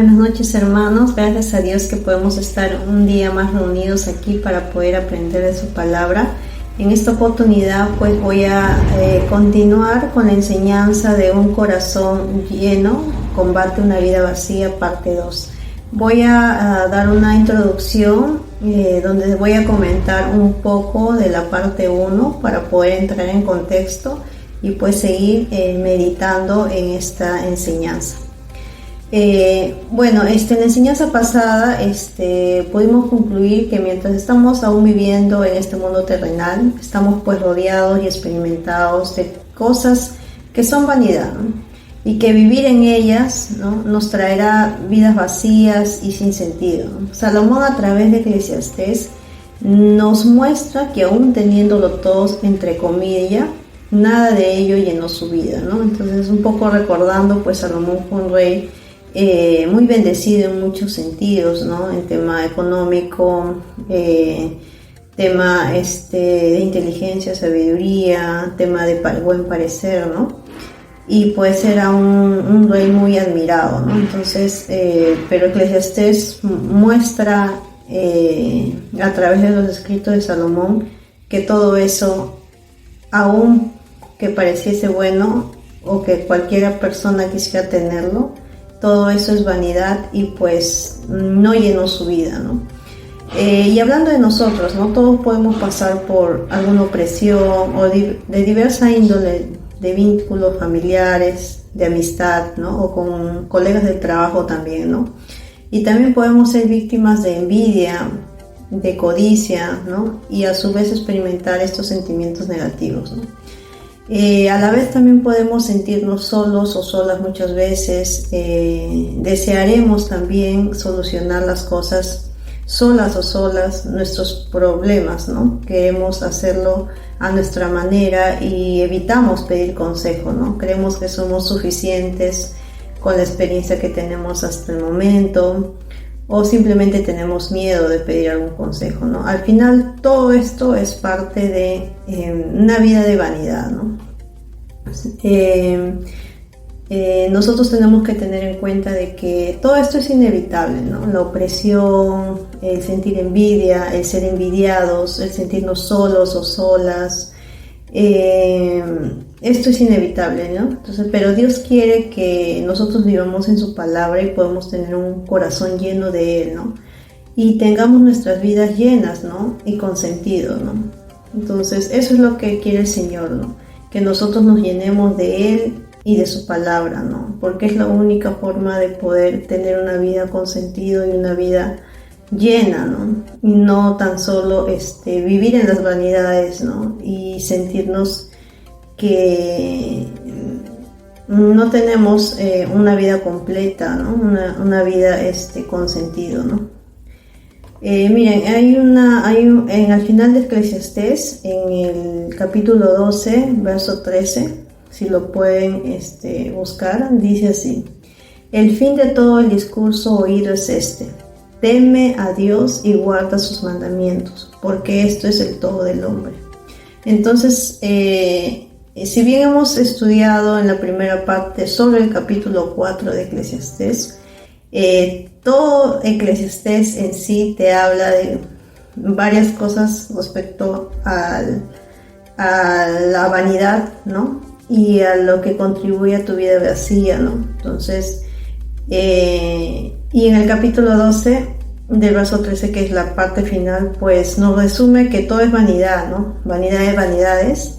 Buenas noches, hermanos. Gracias a Dios que podemos estar un día más reunidos aquí para poder aprender de su palabra. En esta oportunidad pues voy a continuar con la enseñanza de un corazón lleno, combate una vida vacía, parte 2. Voy a dar una introducción donde voy a comentar un poco de la parte 1 para poder entrar en contexto y pues seguir meditando en esta enseñanza. En la enseñanza pasada pudimos concluir que mientras estamos aún viviendo en este mundo terrenal, estamos pues rodeados y experimentados de cosas que son vanidad, ¿no? Y que vivir en ellas, ¿no?, nos traerá vidas vacías y sin sentido, ¿no? Salomón, a través de Eclesiastés, nos muestra que aún teniéndolo todos, entre comillas, nada de ello llenó su vida, ¿no? Entonces, un poco recordando, pues Salomón fue un rey muy bendecido en muchos sentidos, ¿no? En tema económico, tema de inteligencia, sabiduría, tema de buen parecer, ¿no? Y pues era un rey muy admirado, ¿no? Entonces, pero Eclesiastés muestra a través de los escritos de Salomón que todo eso, aun que pareciese bueno o que cualquiera persona quisiera tenerlo, todo eso es vanidad y pues no llenó su vida, ¿no? Y hablando de nosotros, ¿no?, todos podemos pasar por alguna opresión o de diversa índole, de vínculos familiares, de amistad, ¿no?, o con colegas del trabajo también, ¿no? Y también podemos ser víctimas de envidia, de codicia, ¿no?, y a su vez experimentar estos sentimientos negativos, ¿no? A la vez también podemos sentirnos solos o solas muchas veces. Desearemos también solucionar las cosas solas o solas, nuestros problemas, ¿no? Queremos hacerlo a nuestra manera y evitamos pedir consejo, ¿no? Creemos que somos suficientes con la experiencia que tenemos hasta el momento, o simplemente tenemos miedo de pedir algún consejo, ¿no? Al final todo esto es parte de una vida de vanidad, ¿no? Nosotros tenemos que tener en cuenta de que todo esto es inevitable, ¿no? La opresión, el sentir envidia, el ser envidiados, el sentirnos solos o solas, esto es inevitable, ¿no? Entonces, pero Dios quiere que nosotros vivamos en su palabra y podemos tener un corazón lleno de Él, ¿no? Y tengamos nuestras vidas llenas, ¿no?, y con sentido, ¿no? Entonces, eso es lo que quiere el Señor, ¿no?, que nosotros nos llenemos de Él y de su palabra, ¿no?, porque es la única forma de poder tener una vida con sentido y una vida llena, ¿no? Y no tan solo vivir en las vanidades, ¿no?, y sentirnos que no tenemos una vida completa, ¿no?, una vida con sentido, ¿no? Miren, al final de Eclesiastés, en el capítulo 12, verso 13, si lo pueden buscar, dice así: el fin de todo el discurso oído es teme a Dios y guarda sus mandamientos, porque esto es el todo del hombre. Entonces, si bien hemos estudiado en la primera parte sobre el capítulo 4 de Eclesiastés, todo Eclesiastés en sí te habla de varias cosas respecto a la vanidad, ¿no?, y a lo que contribuye a tu vida vacía, ¿no? Entonces, y en el capítulo 12 del verso 13, que es la parte final, pues nos resume que todo es vanidad, ¿no? Vanidad de vanidades.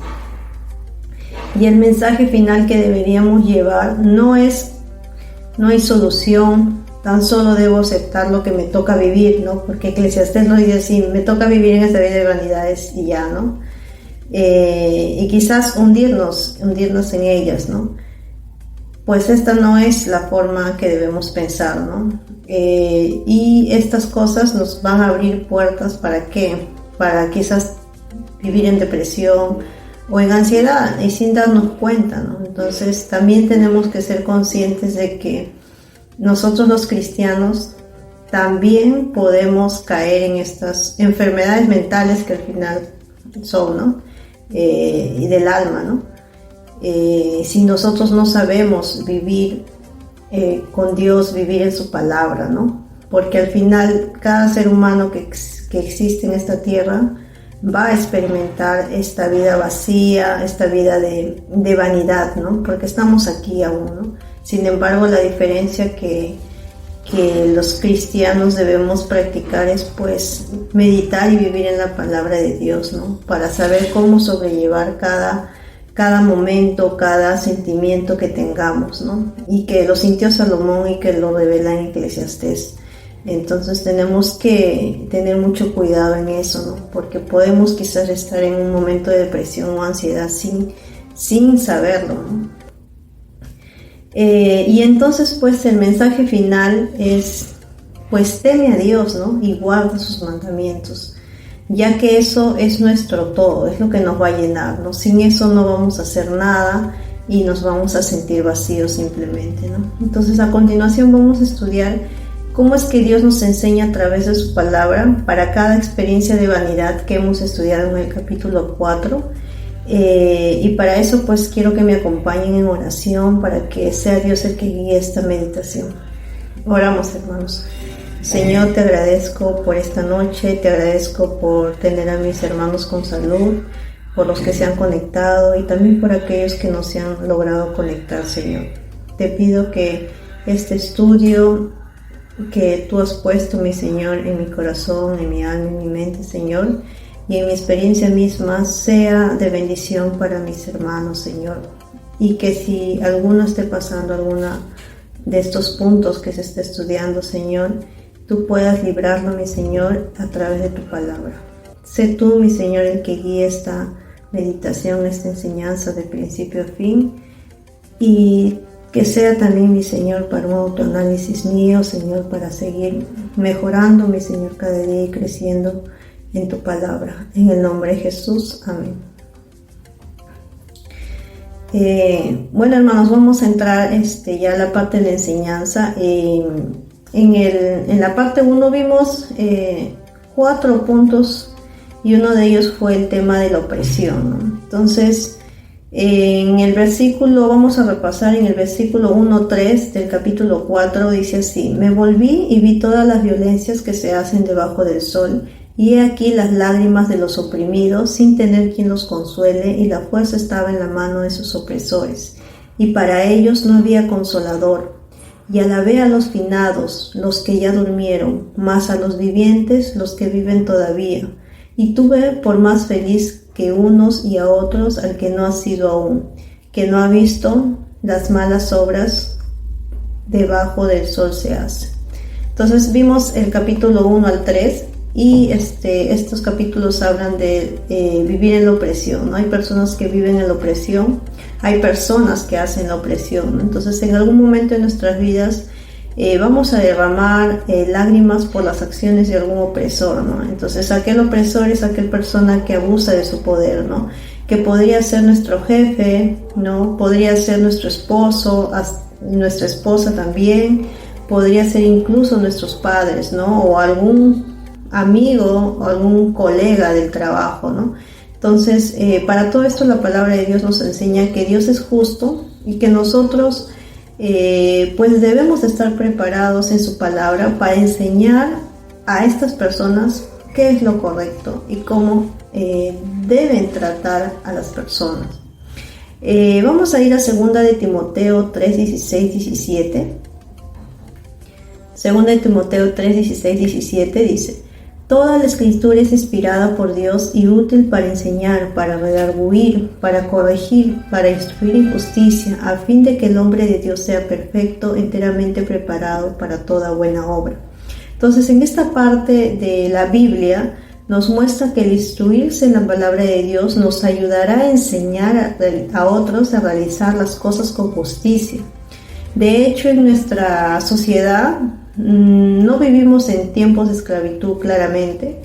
Y el mensaje final que deberíamos llevar no hay solución, tan solo debo aceptar lo que me toca vivir, ¿no? Porque Eclesiastés lo dice así: me toca vivir en esta vida de vanidades y ya, ¿no? Y quizás hundirnos en ellas, ¿no? Pues esta no es la forma que debemos pensar, ¿no? Y estas cosas nos van a abrir puertas, ¿para qué? Para quizás vivir en depresión o en ansiedad y sin darnos cuenta, ¿no? Entonces también tenemos que ser conscientes de que nosotros los cristianos también podemos caer en estas enfermedades mentales que al final son, ¿no?, y del alma, ¿no? Si nosotros no sabemos vivir con Dios, vivir en su palabra, ¿no? Porque al final cada ser humano que existe en esta tierra va a experimentar esta vida vacía, esta vida de vanidad, ¿no? Porque estamos aquí aún, ¿no? Sin embargo, la diferencia que los cristianos debemos practicar es pues meditar y vivir en la palabra de Dios, ¿no? Para saber cómo sobrellevar cada momento, cada sentimiento que tengamos, ¿no? Y que lo sintió Salomón y que lo revela en Eclesiastés. Entonces tenemos que tener mucho cuidado en eso, ¿no? Porque podemos quizás estar en un momento de depresión o ansiedad sin saberlo, ¿no? Y entonces pues el mensaje final es pues teme a Dios, ¿no? Y guarda sus mandamientos, ya que eso es nuestro todo, es lo que nos va a llenar, ¿no? Sin eso no vamos a hacer nada y nos vamos a sentir vacíos simplemente, ¿no? Entonces a continuación vamos a estudiar cómo es que Dios nos enseña a través de su palabra para cada experiencia de vanidad que hemos estudiado en el capítulo 4. Y para eso pues quiero que me acompañen en oración para que sea Dios el que guíe esta meditación. Oramos, hermanos. Señor, te agradezco por esta noche, te agradezco por tener a mis hermanos con salud, por los que se han conectado y también por aquellos que no se han logrado conectar, Señor. Te pido que este estudio que tú has puesto, mi Señor, en mi corazón, en mi alma, en mi mente, Señor, y en mi experiencia misma sea de bendición para mis hermanos, Señor. Y que si alguno esté pasando alguna de estos puntos que se está estudiando, Señor, tú puedas librarlo, mi Señor, a través de tu palabra. Sé tú, mi Señor, el que guíe esta meditación, esta enseñanza de principio a fin, y que sea también, mi Señor, para un autoanálisis mío, Señor, para seguir mejorando, mi Señor, cada día y creciendo en tu palabra. En el nombre de Jesús. Amén. Bueno, hermanos, vamos a entrar ya a la parte de la enseñanza. En la parte 1 vimos 4 puntos y uno de ellos fue el tema de la opresión, ¿no? Entonces, en el versículo, vamos a repasar en el versículo 1-3 del capítulo 4, dice así: me volví y vi todas las violencias que se hacen debajo del sol, y he aquí las lágrimas de los oprimidos, sin tener quien los consuele, y la fuerza estaba en la mano de sus opresores, y para ellos no había consolador. Y alabé a los finados, los que ya durmieron, mas a los vivientes, los que viven todavía. Y tuve por más feliz que unos y a otros al que no ha sido aún, que no ha visto las malas obras debajo del sol se hace. Entonces vimos el capítulo 1-3 y estos capítulos hablan de vivir en la opresión, ¿no? Hay personas que viven en la opresión, hay personas que hacen la opresión, ¿no? Entonces en algún momento de nuestras vidas vamos a derramar lágrimas por las acciones de algún opresor, ¿no? Entonces aquel opresor es aquella persona que abusa de su poder, ¿no? Que podría ser nuestro jefe, ¿no? Podría ser nuestro esposo, nuestra esposa también, podría ser incluso nuestros padres, ¿no? O algún amigo o algún colega del trabajo, ¿no? Entonces, para todo esto la palabra de Dios nos enseña que Dios es justo y que nosotros pues debemos de estar preparados en su palabra para enseñar a estas personas qué es lo correcto y cómo deben tratar a las personas. Vamos a ir a 2 de Timoteo 3:16-17. 2 de Timoteo 3:16-17 dice: toda la escritura es inspirada por Dios y útil para enseñar, para redarguir, para corregir, para instruir en justicia, a fin de que el hombre de Dios sea perfecto, enteramente preparado para toda buena obra. Entonces, en esta parte de la Biblia nos muestra que el instruirse en la palabra de Dios nos ayudará a enseñar a otros a realizar las cosas con justicia. De hecho, en nuestra sociedad no vivimos en tiempos de esclavitud claramente,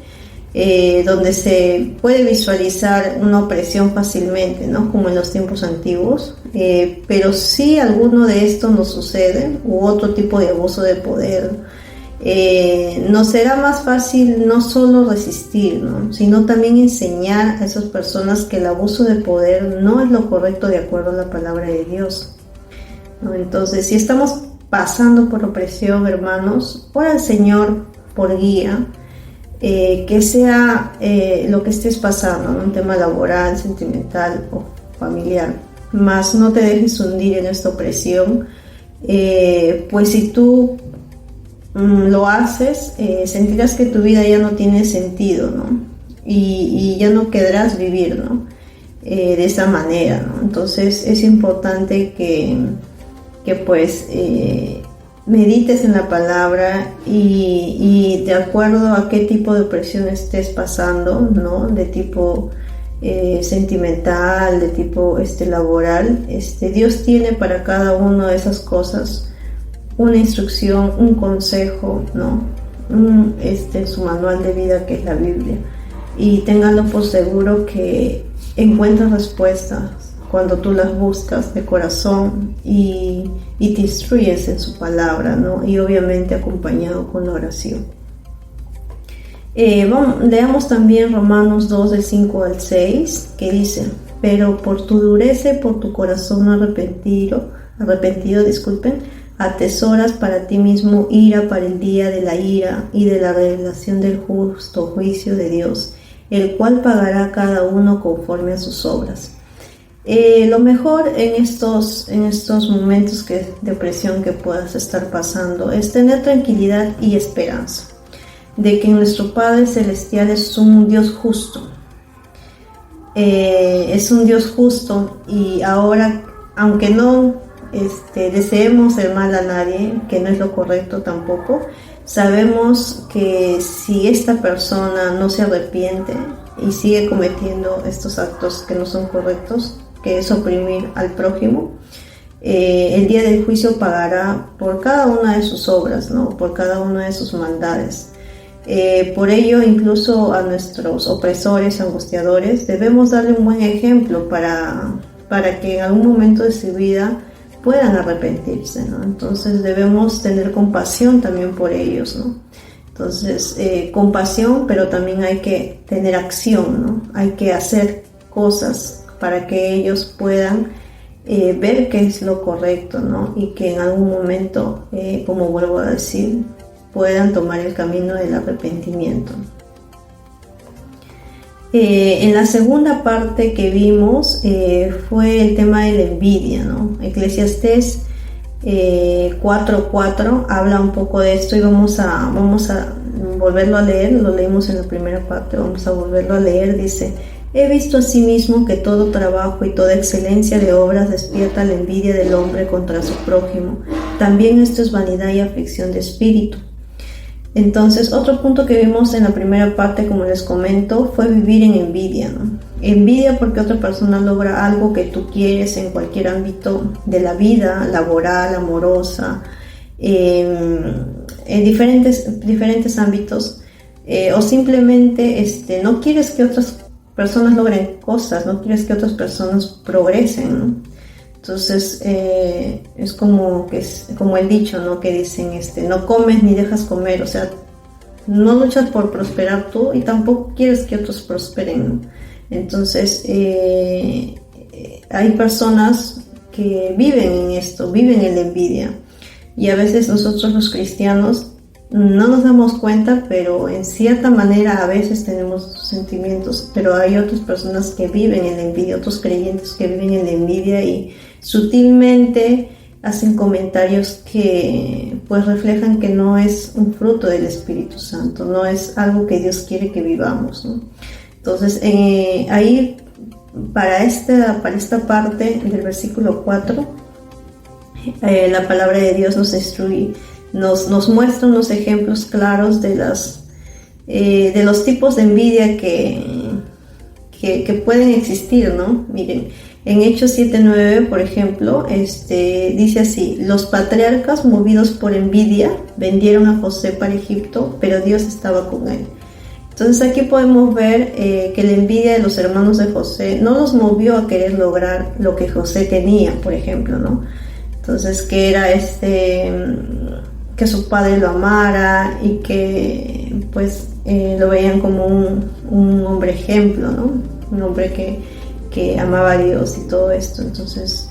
donde se puede visualizar una opresión fácilmente, ¿no? Como en los tiempos antiguos, pero si alguno de esto nos sucede, u otro tipo de abuso de poder, nos será más fácil no solo resistir, ¿no? Sino también enseñar a esas personas que el abuso de poder no es lo correcto de acuerdo a la palabra de Dios, ¿no? Entonces, si estamos pasando por opresión, hermanos, ora al Señor por guía, que sea lo que estés pasando, ¿no? Un tema laboral, sentimental o familiar, más no te dejes hundir en esta opresión, pues si tú lo haces, sentirás que tu vida ya no tiene sentido, ¿no? Y ya no querrás vivir, ¿no? De esa manera, ¿no? Entonces es importante que pues medites en la palabra y de acuerdo a qué tipo de opresión estés pasando, ¿no? De tipo sentimental, de tipo laboral, Dios tiene para cada una de esas cosas una instrucción, un consejo, ¿no? Su manual de vida, que es la Biblia, y ténganlo por seguro que encuentras respuestas cuando tú las buscas de corazón y te instruyes en su palabra, ¿no? Y obviamente acompañado con la oración. Leamos también Romanos 2 del 5 al 6, que dice: pero por tu dureza y por tu corazón arrepentido, atesoras para ti mismo ira para el día de la ira y de la revelación del justo juicio de Dios, el cual pagará a cada uno conforme a sus obras. Lo mejor en estos momentos de opresión que puedas estar pasando es tener tranquilidad y esperanza de que nuestro Padre Celestial es un Dios justo. Es un Dios justo, y ahora, aunque no deseemos el mal a nadie, que no es lo correcto tampoco, sabemos que si esta persona no se arrepiente y sigue cometiendo estos actos que no son correctos, que es oprimir al prójimo, el día del juicio pagará por cada una de sus obras, ¿no? Por cada una de sus maldades. Por ello, incluso a nuestros opresores, angustiadores, debemos darle un buen ejemplo para que en algún momento de su vida puedan arrepentirse, ¿no? Entonces debemos tener compasión también por ellos, ¿no? Entonces, compasión, pero también hay que tener acción, ¿no? Hay que hacer cosas para que ellos puedan ver qué es lo correcto, ¿no? Y que en algún momento, como vuelvo a decir, puedan tomar el camino del arrepentimiento. En la segunda parte que vimos fue el tema de la envidia, ¿no? Eclesiastés 4:4 habla un poco de esto, y vamos a volverlo a leer. Lo leímos en la primera parte, vamos a volverlo a leer. Dice: he visto asimismo que todo trabajo y toda excelencia de obras despierta la envidia del hombre contra su prójimo. También esto es vanidad y aflicción de espíritu. Entonces, otro punto que vimos en la primera parte, como les comento, fue vivir en envidia, ¿no? Envidia porque otra persona logra algo que tú quieres en cualquier ámbito de la vida, laboral, amorosa, en diferentes ámbitos, o simplemente no quieres que otras personas logren cosas, no quieres que otras personas progresen, ¿no? Entonces es como el dicho, ¿no? Que dicen, no comes ni dejas comer, o sea, no luchas por prosperar tú y tampoco quieres que otros prosperen, ¿no? Entonces hay personas que viven en esto, viven en la envidia, y a veces nosotros los cristianos no nos damos cuenta, pero en cierta manera a veces tenemos sentimientos, pero hay otras personas que viven en la envidia, otros creyentes que viven en la envidia, y sutilmente hacen comentarios que pues reflejan que no es un fruto del Espíritu Santo, no es algo que Dios quiere que vivamos, ¿no? Entonces ahí para esta parte del versículo 4, la palabra de Dios nos instruye, nos muestra unos ejemplos claros de los tipos de envidia que pueden existir, ¿no? Miren, en Hechos 7:9, por ejemplo, dice así: los patriarcas, movidos por envidia, vendieron a José para Egipto, pero Dios estaba con él. Entonces aquí podemos ver que la envidia de los hermanos de José no los movió a querer lograr lo que José tenía, por ejemplo, ¿no? Entonces, que era que su padre lo amara y que pues lo veían como un hombre ejemplo, ¿no? Un hombre que amaba a Dios y todo esto. Entonces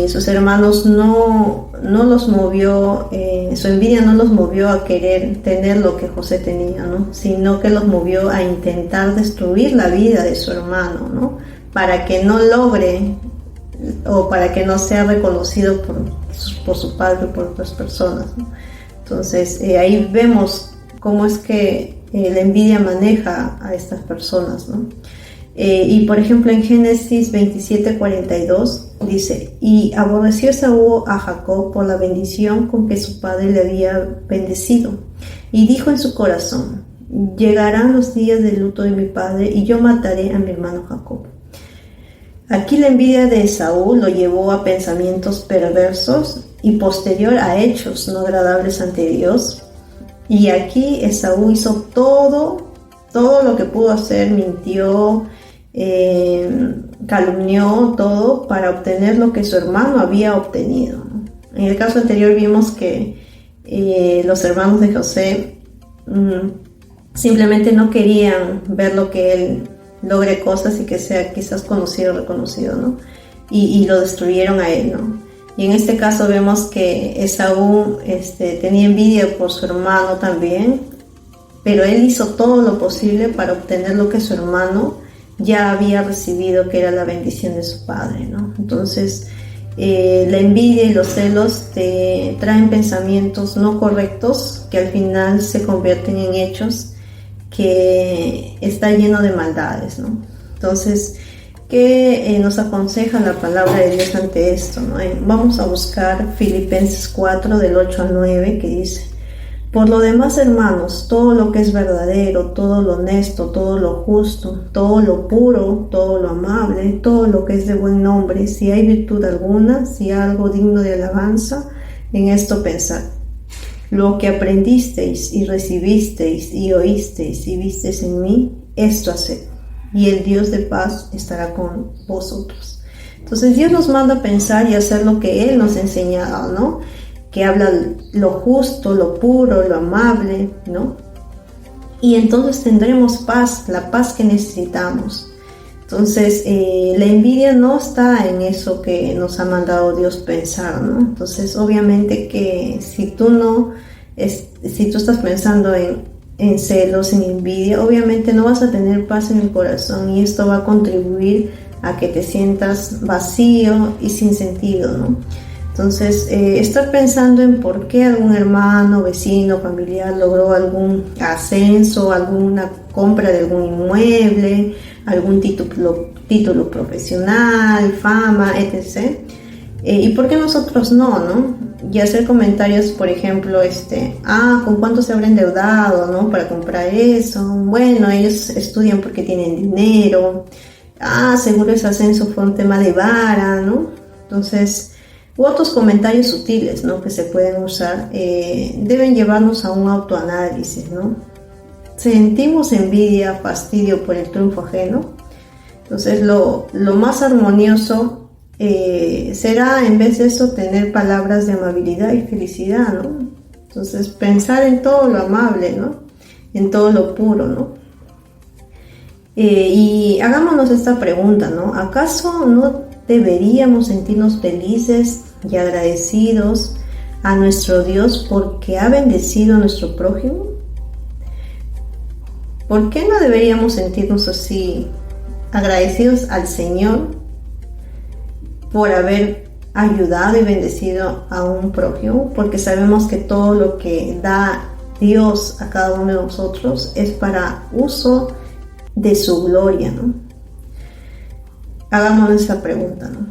sus hermanos no los movió, su envidia no los movió a querer tener lo que José tenía, ¿no? Sino que los movió a intentar destruir la vida de su hermano, ¿no? Para que no logre o para que no sea reconocido por su padre o por otras personas, ¿no? Entonces ahí vemos cómo es que la envidia maneja a estas personas, ¿no? Y por ejemplo en Génesis 27:42 dice: y aborreció Esaú a Jacob por la bendición con que su padre le había bendecido, y dijo en su corazón: llegarán los días de luto de mi padre y yo mataré a mi hermano Jacob. Aquí la envidia de Esaú lo llevó a pensamientos perversos y posterior a hechos no agradables ante Dios. Y aquí Esaú hizo todo lo que pudo hacer, mintió, calumnió, todo para obtener lo que su hermano había obtenido, ¿no? En el caso anterior vimos que los hermanos de José simplemente no querían ver lo que él logre cosas y que sea quizás conocido o reconocido, ¿no? Y lo destruyeron a él, ¿no? Y en este caso vemos que Esaú tenía envidia por su hermano también, pero él hizo todo lo posible para obtener lo que su hermano ya había recibido, que era la bendición de su padre, ¿no? Entonces la envidia y los celos te traen pensamientos no correctos que al final se convierten en hechos que está lleno de maldades, ¿no? Entonces, ¿qué nos aconseja la palabra de Dios ante esto, ¿no? Vamos a buscar Filipenses 4 del 8 al 9, que dice: por lo demás, hermanos, todo lo que es verdadero, todo lo honesto, todo lo justo, todo lo puro, todo lo amable, todo lo que es de buen nombre, si hay virtud alguna, si hay algo digno de alabanza, en esto pensad. Lo que aprendisteis y recibisteis y oísteis y visteis en mí, esto haced, y el Dios de paz estará con vosotros. Entonces Dios nos manda a pensar y hacer lo que Él nos ha enseñado, ¿no? Que habla lo justo, lo puro, lo amable, ¿no? Y entonces tendremos paz, la paz que necesitamos. Entonces la envidia no está en eso que nos ha mandado Dios pensar, ¿no? Entonces obviamente que si tú estás pensando en celos, en envidia, obviamente no vas a tener paz en el corazón, y esto va a contribuir a que te sientas vacío y sin sentido, ¿no? Entonces, estar pensando en por qué algún hermano, vecino, familiar logró algún ascenso, alguna compra de algún inmueble, algún título profesional, fama, etc. ¿Y por qué nosotros no? Y hacer comentarios, por ejemplo, ¿con cuánto se habrá endeudado, no? Para comprar eso. Bueno, ellos estudian porque tienen dinero. Seguro ese ascenso fue un tema de vara, ¿no? Entonces, u otros comentarios sutiles, ¿no? Que se pueden usar, deben llevarnos a un autoanálisis, ¿no? Sentimos envidia, fastidio por el triunfo ajeno. Entonces lo más armonioso será, en vez de eso, tener palabras de amabilidad y felicidad, ¿no? Entonces pensar en todo lo amable, ¿no? En todo lo puro, ¿no? Y hagámonos esta pregunta, ¿no? ¿Acaso no deberíamos sentirnos felices y agradecidos a nuestro Dios porque ha bendecido a nuestro prójimo? ¿Por qué no deberíamos sentirnos así agradecidos al Señor por haber ayudado y bendecido a un prójimo? Porque sabemos que todo lo que da Dios a cada uno de nosotros es para uso de su gloria, ¿no? Hagámonos esta pregunta, ¿no?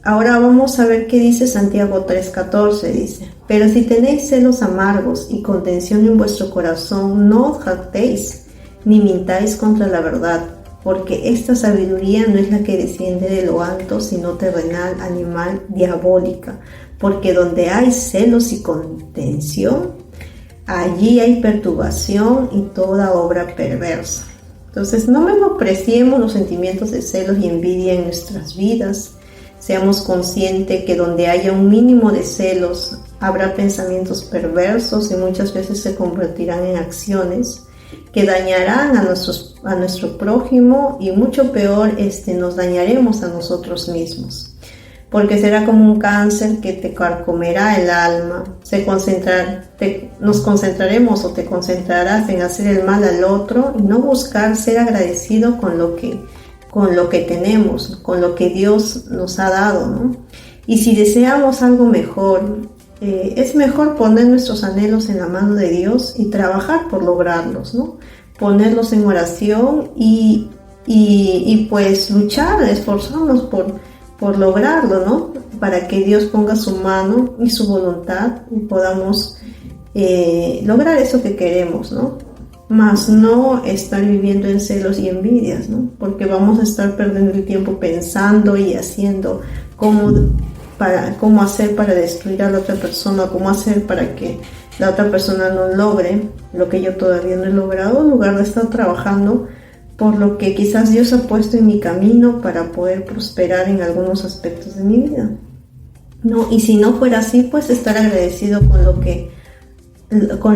Ahora vamos a ver qué dice Santiago 3:14, dice: pero si tenéis celos amargos y contención en vuestro corazón, no os jactéis, ni mintáis contra la verdad, porque esta sabiduría no es la que desciende de lo alto, sino terrenal, animal, diabólica. Porque donde hay celos y contención, allí hay perturbación y toda obra perversa. Entonces, no menospreciemos los sentimientos de celos y envidia en nuestras vidas. Seamos conscientes que donde haya un mínimo de celos, habrá pensamientos perversos y muchas veces se convertirán en acciones que dañarán a nuestro prójimo, y mucho peor, nos dañaremos a nosotros mismos. porque será como un cáncer que te carcomerá el alma. Nos concentraremos o te concentrarás en hacer el mal al otro y no buscar ser agradecido con lo que tenemos, con lo que Dios nos ha dado, ¿no? Y si deseamos algo mejor, es mejor poner nuestros anhelos en la mano de Dios y trabajar por lograrlos, ¿no? Ponerlos en oración y pues luchar, esforzarnos por lograrlo, ¿no? Para que Dios ponga su mano y su voluntad y podamos lograr eso que queremos, ¿no? Más no estar viviendo en celos y envidias, ¿no? Porque vamos a estar perdiendo el tiempo pensando y haciendo cómo hacer para destruir a la otra persona, cómo hacer para que la otra persona no logre lo que yo todavía no he logrado, en lugar de estar trabajando por lo que quizás Dios ha puesto en mi camino para poder prosperar en algunos aspectos de mi vida, ¿no? Y si no fuera así, pues estar agradecido con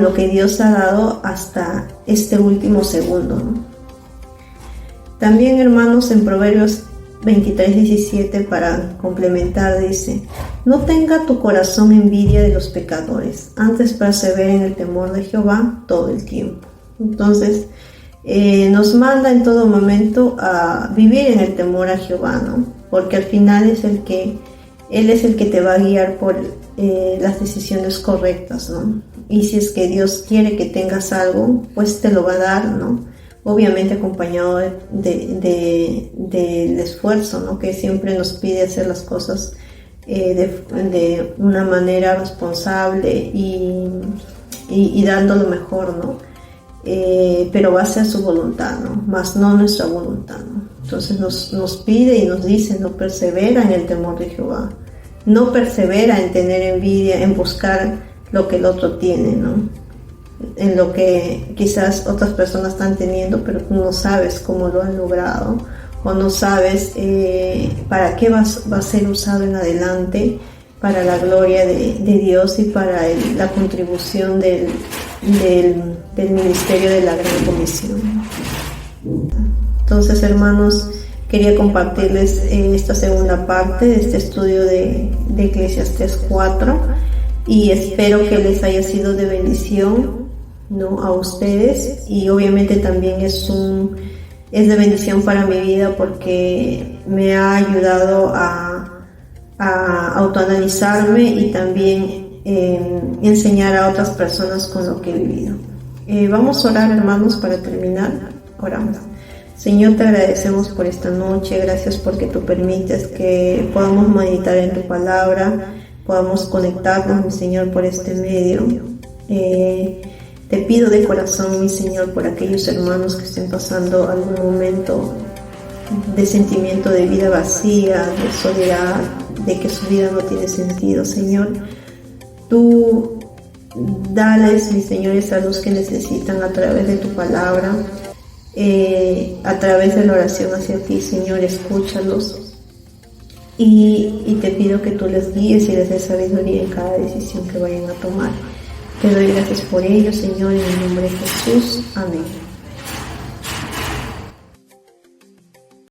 lo que Dios ha dado hasta este último segundo, ¿no? También, hermanos, en Proverbios 23:17, para complementar, dice: no tenga tu corazón envidia de los pecadores, antes persevera en el temor de Jehová todo el tiempo. Entonces, nos manda en todo momento a vivir en el temor a Jehová, ¿no? Porque al final Él es el que te va a guiar por las decisiones correctas, ¿no? Y si es que Dios quiere que tengas algo, pues te lo va a dar, ¿no? Obviamente acompañado del esfuerzo, ¿no? Que siempre nos pide hacer las cosas de una manera responsable y dando lo mejor, ¿no? Pero va a ser su voluntad, ¿no? Más no nuestra voluntad, ¿no? Entonces nos pide y nos dice: no persevera en el temor de Jehová, no persevera en tener envidia, en buscar lo que el otro tiene, ¿no? En lo que quizás otras personas están teniendo, pero tú no sabes cómo lo han logrado, o no sabes para qué va a ser usado en adelante, para la gloria de Dios y para la contribución del ministerio de la Gran Comisión. Entonces, hermanos, quería compartirles esta segunda parte de este estudio de Eclesiastés 4, y espero que les haya sido de bendición, ¿no?, a ustedes, y obviamente también es de bendición para mi vida, porque me ha ayudado a autoanalizarme y también enseñar a otras personas con lo que he vivido. Vamos a orar, hermanos, para terminar. Oramos. Señor, te agradecemos por esta noche, gracias porque tú permites que podamos meditar en tu palabra, podamos conectarnos, mi Señor, por este medio. Te pido de corazón, mi Señor, por aquellos hermanos que estén pasando algún momento de sentimiento de vida vacía, de soledad, de que su vida no tiene sentido. Señor, tú dales, mi Señor, esa luz que necesitan a través de tu palabra, a través de la oración hacia ti. Señor, escúchalos y te pido que tú les guíes y les des sabiduría en cada decisión que vayan a tomar. Te doy gracias por ello, Señor, en el nombre de Jesús. Amén.